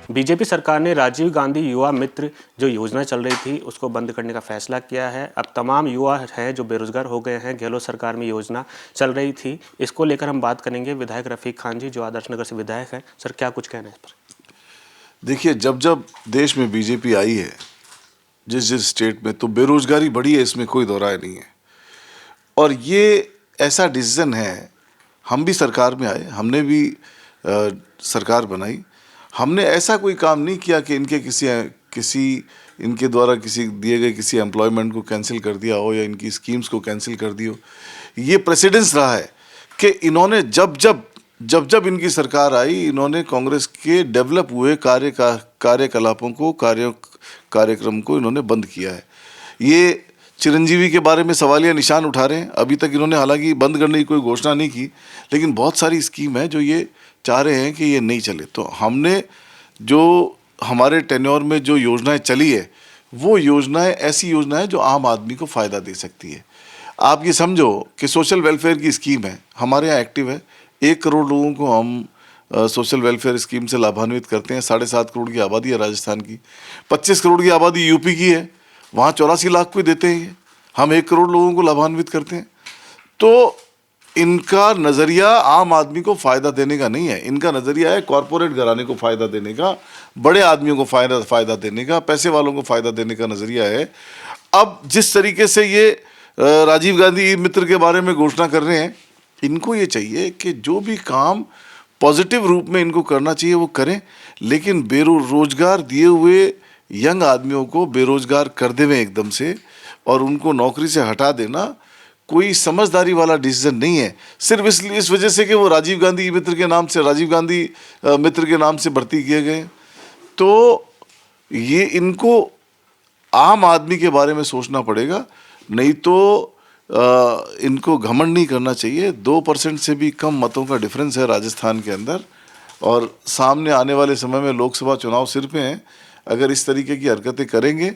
BJP सरकार ने राजीव गांधी युवा मित्र जो योजना चल रही थी उसको बंद करने का फैसला किया है। अब तमाम युवा हैं जो बेरोजगार हो गए हैं। गहलोत सरकार में योजना चल रही थी, इसको लेकर हम बात करेंगे। विधायक रफीक खान जी जो आदर्श नगर से विधायक हैं, सर क्या कुछ कहना है इस पर? देखिए, जब जब देश में बीजेपी आई है, जिस जिस स्टेट में, तो बेरोजगारी बढ़ी है, इसमें कोई दो राय नहीं है। और ये ऐसा डिसीजन है, हम भी सरकार में आए, हमने भी सरकार बनाई, हमने ऐसा कोई काम नहीं किया कि इनके द्वारा किसी दिए गए किसी एम्प्लॉयमेंट को कैंसिल कर दिया हो या इनकी स्कीम्स को कैंसिल कर दी हो। ये प्रेसिडेंस रहा है कि इन्होंने जब जब इनकी सरकार आई, इन्होंने कांग्रेस के डेवलप हुए कार्यकलापों को कार्यक्रम को इन्होंने बंद किया है। ये चिरंजीवी के बारे में सवालिया निशान उठा रहे हैं। अभी तक इन्होंने हालांकि बंद करने की कोई घोषणा नहीं की, लेकिन बहुत सारी स्कीम है जो ये चाह रहे हैं कि ये नहीं चले। तो हमने जो हमारे टेन्योर में जो योजनाएं चली है, वो योजनाएं ऐसी योजनाएं जो आम आदमी को फ़ायदा दे सकती है। आप ये समझो कि सोशल वेलफेयर की स्कीम है, हमारे यहाँ एक्टिव है। 1 करोड़ लोगों को हम सोशल वेलफेयर स्कीम से लाभान्वित करते हैं। 7.5 करोड़ की आबादी है राजस्थान की, 25 करोड़ की आबादी यूपी की है, वहाँ 84 लाख को देते हैं। हम 1 करोड़ लोगों को लाभान्वित करते हैं। तो इनका नज़रिया आम आदमी को फ़ायदा देने का नहीं है, इनका नज़रिया है कॉरपोरेट घराने को फ़ायदा देने का, बड़े आदमियों को फ़ायदा देने का, पैसे वालों को फ़ायदा देने का नज़रिया है। अब जिस तरीके से ये राजीव गांधी मित्र के बारे में घोषणा कर रहे हैं, इनको ये चाहिए कि जो भी काम पॉजिटिव रूप में इनको करना चाहिए वो करें, लेकिन रोजगार दिए हुए यंग आदमियों को बेरोजगार कर देवें एकदम से और उनको नौकरी से हटा देना कोई समझदारी वाला डिसीजन नहीं है। सिर्फ इसलिए इस वजह से कि वो राजीव गांधी मित्र के नाम से भर्ती किए गए। तो ये इनको आम आदमी के बारे में सोचना पड़ेगा, नहीं तो इनको घमंड नहीं करना चाहिए। 2% से भी कम मतों का डिफरेंस है राजस्थान के अंदर, और सामने आने वाले समय में लोकसभा चुनाव सिर पे हैं। अगर इस तरीके की हरकतें करेंगे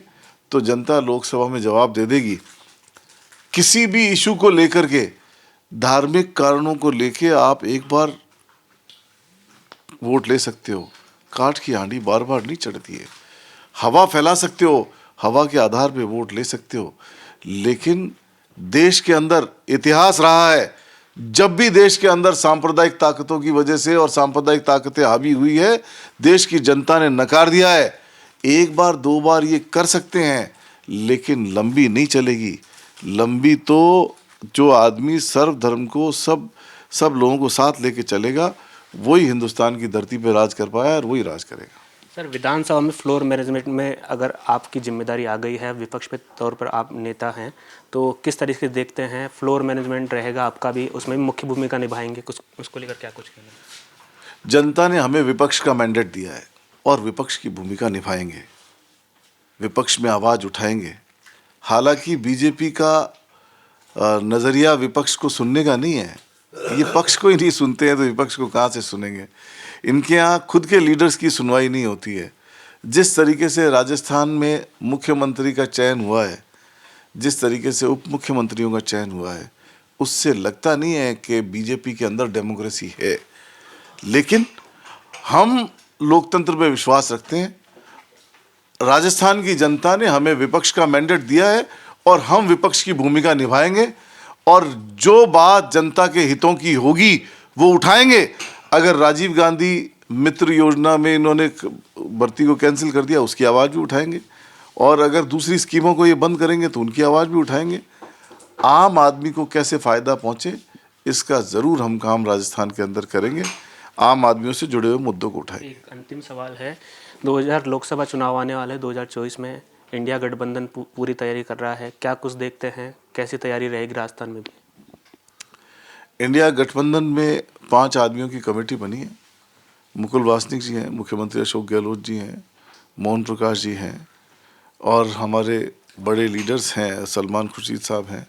तो जनता लोकसभा में जवाब दे देगी। किसी भी इशू को लेकर के, धार्मिक कारणों को लेके आप एक बार वोट ले सकते हो, काठ की हांडी बार बार नहीं चढ़ती है। हवा फैला सकते हो, हवा के आधार पे वोट ले सकते हो, लेकिन देश के अंदर इतिहास रहा है, जब भी देश के अंदर सांप्रदायिक ताकतों की वजह से और सांप्रदायिक ताकतें हावी हुई है, देश की जनता ने नकार दिया है। 1 बार 2 बार ये कर सकते हैं, लेकिन लंबी नहीं चलेगी। लंबी तो जो आदमी सर्वधर्म को सब लोगों को साथ लेके चलेगा, वही हिंदुस्तान की धरती पे राज कर पाया और वही राज करेगा। सर, विधानसभा में फ्लोर मैनेजमेंट में अगर आपकी जिम्मेदारी आ गई है, विपक्ष के तौर पर आप नेता हैं, तो किस तरीके से देखते हैं फ्लोर मैनेजमेंट रहेगा आपका भी, उसमें भी मुख्य भूमिका निभाएंगे? कुछ उसको लेकर क्या कुछ कहना है? जनता ने हमें विपक्ष का मैंडेट दिया है और विपक्ष की भूमिका निभाएंगे, विपक्ष में आवाज़ उठाएंगे। हालांकि बीजेपी का नज़रिया विपक्ष को सुनने का नहीं है। ये पक्ष को ही नहीं सुनते हैं तो विपक्ष को कहाँ से सुनेंगे। इनके यहाँ खुद के लीडर्स की सुनवाई नहीं होती है। जिस तरीके से राजस्थान में मुख्यमंत्री का चयन हुआ है, जिस तरीके से उप मुख्यमंत्रियों का चयन हुआ है, उससे लगता नहीं है कि बीजेपी के अंदर डेमोक्रेसी है। लेकिन हम लोकतंत्र में विश्वास रखते हैं। राजस्थान की जनता ने हमें विपक्ष का मैंडेट दिया है और हम विपक्ष की भूमिका निभाएंगे, और जो बात जनता के हितों की होगी वो उठाएंगे। अगर राजीव गांधी मित्र योजना में इन्होंने भर्ती को कैंसिल कर दिया, उसकी आवाज़ भी उठाएंगे, और अगर दूसरी स्कीमों को ये बंद करेंगे तो उनकी आवाज़ भी उठाएंगे। आम आदमी को कैसे फ़ायदा पहुँचे, इसका ज़रूर हम काम राजस्थान के अंदर करेंगे। आम आदमियों से जुड़े हुए मुद्दों को उठाएंगे। एक अंतिम सवाल है, 2000 लोकसभा चुनाव आने वाले 2024 में इंडिया गठबंधन पूरी तैयारी कर रहा है, क्या कुछ देखते हैं, कैसी तैयारी रहेगी राजस्थान में भी? इंडिया गठबंधन में 5 आदमियों की कमेटी बनी है। मुकुल वासनिक जी हैं, मुख्यमंत्री अशोक गहलोत जी हैं, मोहन प्रकाश जी हैं, और हमारे बड़े लीडर्स हैं, सलमान खुर्शीद साहब हैं।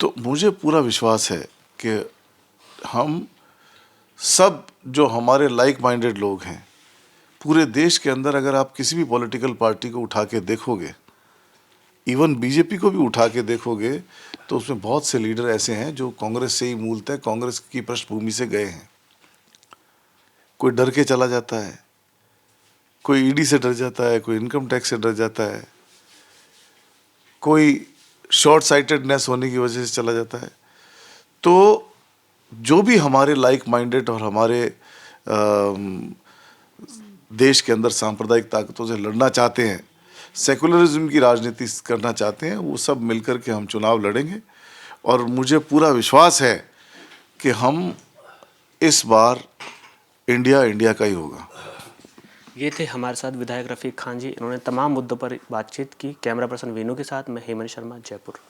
तो मुझे पूरा विश्वास है कि हम सब जो हमारे लाइक माइंडेड लोग हैं पूरे देश के अंदर, अगर आप किसी भी पॉलिटिकल पार्टी को उठा के देखोगे, इवन बीजेपी को भी उठा के देखोगे, तो उसमें बहुत से लीडर ऐसे हैं जो कांग्रेस से ही मूलतः कांग्रेस की पृष्ठभूमि से गए हैं। कोई डर के चला जाता है, कोई ईडी से डर जाता है, कोई इनकम टैक्स से डर जाता है, कोई शॉर्ट साइटेडनेस होने की वजह से चला जाता है। तो जो भी हमारे लाइक माइंडेड और हमारे देश के अंदर सांप्रदायिक ताकतों से लड़ना चाहते हैं, सेकुलरिज्म की राजनीति करना चाहते हैं, वो सब मिलकर के हम चुनाव लड़ेंगे। और मुझे पूरा विश्वास है कि हम इस बार इंडिया का ही होगा। ये थे हमारे साथ विधायक रफीक खान जी। इन्होंने तमाम मुद्दों पर बातचीत की। कैमरा पर्सन वीनू के साथ मैं हेमंत शर्मा, जयपुर।